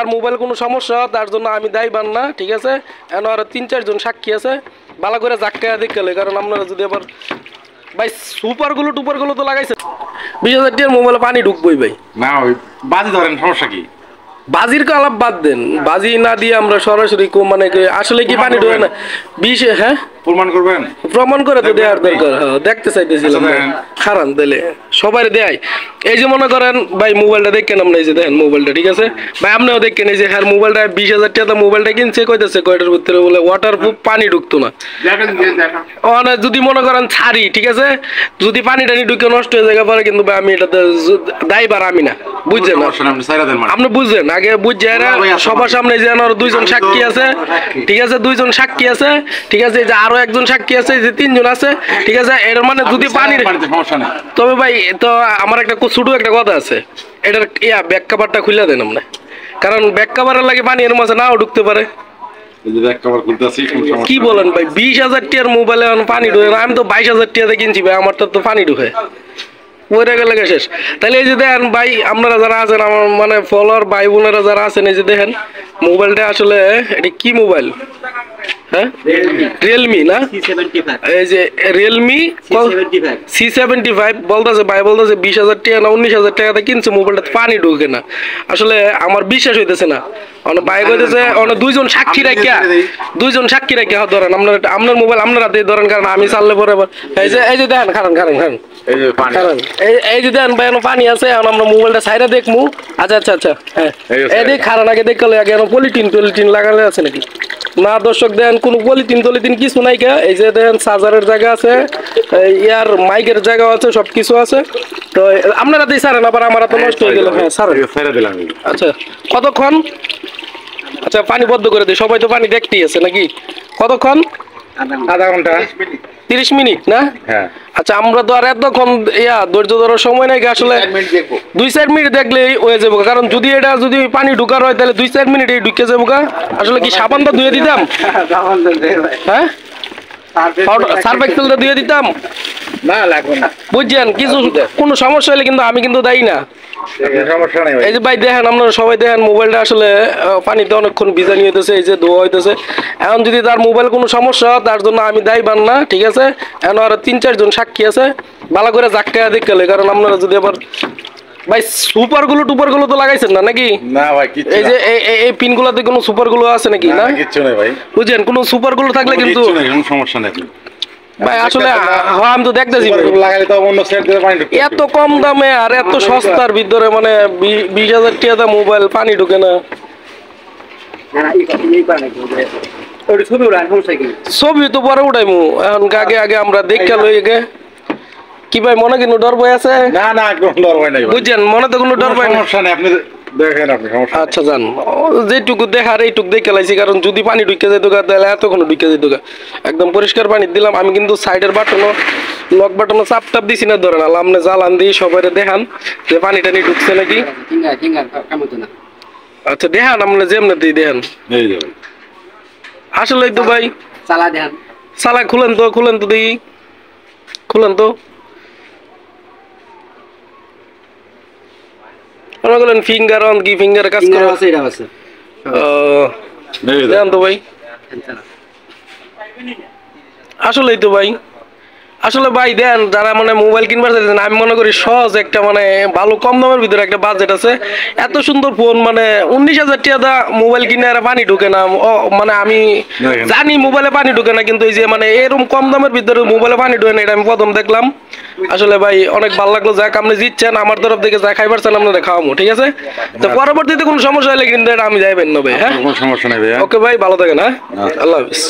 তার মোবাইল কোনো সমস্যা তার জন্য আমি দায়বান না, ঠিক আছে? এখন আর ৩-৪ জন সাক্ষী আছে, ভালো করে জাক্কা দেখলে, কারণ আপনারা যদি আবার ভাই সুপারগুলো টুপারগুলো তো লাগাইছে ২০,০০০ টাকার মোবাইলে পানি ঢুকবই ভাই। না ওই বাজি ধরেন, সমস্যা কি? বাজির আলাপ বাদ দেন, বাজি না দিয়ে আমরা সরাসরি মানে আসলে কি পানি ঢোকে না ২০? হ্যাঁ প্রমাণ করবেন? প্রমাণ করে তো দেওয়ার দরকার। হ্যাঁ দেখতে চাইতেছিলাম খারান তাহলে সবাই দেয়। এই যে মনে করেন ভাই মোবাইলটা দেখেন, আমরা এই যে দেখেন মোবাইলটা, ঠিক আছে ভাই? আপনিও দেখেন এই যে হ্যাঁ মোবাইলটা ২০,০০০ টাকা মোবাইলটা কিনছে, কইতেছে কয়টার ভিতরে বলে ওয়াটারপ্রুফ, পানি ঢুকতো না। যদি মনে করেন ছাড়ি, ঠিক আছে, যদি পানি টানি ঢুকে নষ্ট হয়ে যায় পরে কিন্তু ভাই আমি এটাতে দায়বার আমি না, বুঝছেন? আপনি বুঝলেন আগে বুঝছেন সবার সামনে যে আমার ২ জন সাক্ষী আছে, ঠিক আছে? ২ জন সাক্ষী আছে, ঠিক আছে? যে আরো একজন সাক্ষী আছে, যে ৩ জন আছে, ঠিক আছে? এর মানে যদি পানি, তবে ভাই তো আমার একটা ছোট একটা কথা আছে, এটার ব্যাক কভারটা খুলে দেন আপনি, কারণ ব্যাক কভারের লাগে পানি এর মাঝে নাও ঢুকতে পারে। কি বলেন ভাই? ২০,০০০ টাকার মোবাইলে পানি ঢুকে না? আমি তো ২২,০০০ টাকাতে কিনছি ভাই, আমার তো পানি ঢুকে ওইটা গেলে শেষ। তাহলে এই যে দেখেন ভাই, আপনারা যারা আছেন আমার মানে ফলোয়ার ভাই বোনেরা যারা আছেন, এই যে দেখেন মোবাইলটা আসলে এটা কি মোবাইল? হ্যাঁ রিয়েলমি না? এই যে রিয়েলমি C75 বলতেছে ভাই, বলতেছে ২০,০০০ টাকা না ১৯,০০০ টাকাতে কিনছে, মোবাইলটা পানি ঢুকে না। আসলে আমার বিশ্বাস হইতেছে না। ভাই কইতেছে ২ জন সাক্ষী রাখিয়া, ২ জন সাক্ষী রাখিয়া ধরেন আপনার মোবাইল আপনারা দিয়ে ধরেন, কারণ আমি চাললে পরে এই যে দেখেন খারান এই যে দেন ভাই পানি আছে, এখন আমরা মোবাইলটা সাইডে দেখমু। আচ্ছা আচ্ছা আচ্ছা হ্যাঁ এই দেখ খারান আগে দেখলে আগে পলিটিন লাগানো আছে নাকি না? দর্শক দেন কোনো পলিটিন কিছু নাই কে। এই যে দেন চার্জারের জায়গা আছে, ইয়ার মাইকের জায়গা আছে, সব কিছু আছে। তো আপনারা দিয়ে সারেন, আবার আমার তো নষ্ট হয়ে গেল। হ্যাঁ সারেন। আচ্ছা কতক্ষণ? আচ্ছা পানি বন্ধ করে দিই, সবাই তো পানি দেখতেই আছে নাকি? কতক্ষণ? আধা ঘন্টা ৩০ মিনিট না? হ্যাঁ। আচ্ছা আমরা তো আর এতক্ষণ ধৈর্য ধরার সময় নাই, আসলে ২-৪ মিনিট দেখলেই হয়ে যাবো, কারণ যদি এটা যদি পানি ঢুকার হয় তাহলে ২-৪ মিনিট ঢুকে যাবো। আসলে কি সাবানটা ধুয়ে দিতাম? হ্যাঁ সার্ফ এক্সেলটা ধুয়ে দিতাম না, লাগবে না। বুঝছেন? কিছু কোনো সমস্যা হলে কিন্তু আমি কিন্তু দায়ী না। এই যে ভাই দেখেন, আপনারা সবাই দেখেন মোবাইলটা আসলে পানিতে অনেকক্ষণ ভিজা নিয়ে হইতেছে, এই যে ধোয়া হইতেছে। এখন যদি তার মোবাইল কোনো সমস্যা তার জন্য আমি দায়বান না, ঠিক আছে? এখন আর ৩-৪ জন সাক্ষী আছে, ভালো করে জাক্কা দেখলে, কারণ আপনারা যদি আবার ভাই সুপারগুলো টুপারগুলো তো লাগাইছেন না নাকি? না ভাই কিচ্ছু না। এই যে এই পিনগুলোতে কোনো সুপারগুলো আছে নাকি? না কিচ্ছু নাই ভাই, বুঝছেন? কোনো সুপারগুলো থাকলে কিন্তু কোনো সমস্যা নেই ভাই। আসলে আমি তো দেখতেছি এত কম দামে আর এত সস্তার ভিতরে মানে ২০,০০০ টাকা মোবাইল পানি ঢুকে না। ছবি তো পরে উঠাইমু, এখন আগে আমরা দেখা লই গে। কি ভাই মনে কিন্তু ডর ভয় আছে? না না কোনো ডর ভয় নাই বুঝছেন, মনে তো কোনো ডর ভয় নাই। সমস্যা নেই, আপনি দেখেন আপনি সমস্যা। আচ্ছা যান, যেটুকু দেখার এইটুকু দেখে লাইছি, কারণ যদি পানি ঢুকে যেত তাহলে এতক্ষণ ঢুকে যেত। একদম পরিষ্কার পানি দিলাম আমি, কিন্তু সাইডের বাটনও লক বাটনও চাপ টাপ দিছি না, ধরেন আপনি জ্বালান দিয়ে সবাই দেখান যে পানি টানি ঢুকছে নাকি। আচ্ছা দেখান আপনি যেমনি দিয়ে দেখান। আসলে তো ভাই চালা খুলেন তো দেখি, খুলেন তো। ফিঙ্গার অন কি ফিঙ্গার কাজ করে দেখান তো ভাই। আসলেই তো ভাই, আসলে ভাই দেন যারা মানে মোবাইল কিনবার চাইছেন, আমি মনে করি সহজ একটা মানে ভালো কম দামের ভিতরে একটা বাজেট আছে, এত সুন্দর ফোন মানে ১৯,০০০ টাকা মোবাইল কিনে আর পানি ঢুকে না। মানে আমি জানি মোবাইলে পানি ঢুকে না, কিন্তু এই যে মানে এরকম কম দামের ভিতরে মোবাইলে পানি ঢুকে না, এটা আমি প্রথম দেখলাম। আসলে ভাই অনেক ভালো লাগলো। যাক আপনি জিতছেন, আমার তরফ থেকে যা খাইবার চান আপনারা খাওয়াবো, ঠিক আছে? তো পরবর্তীতে কোনো সমস্যা হলে কিন্তু এটা আমি যাইবেন না ভাই। হ্যাঁ কোনো সমস্যা নেই ভাই। ওকে ভাই, ভালো থাকেন। হ্যাঁ আল্লাহ হাফিজ।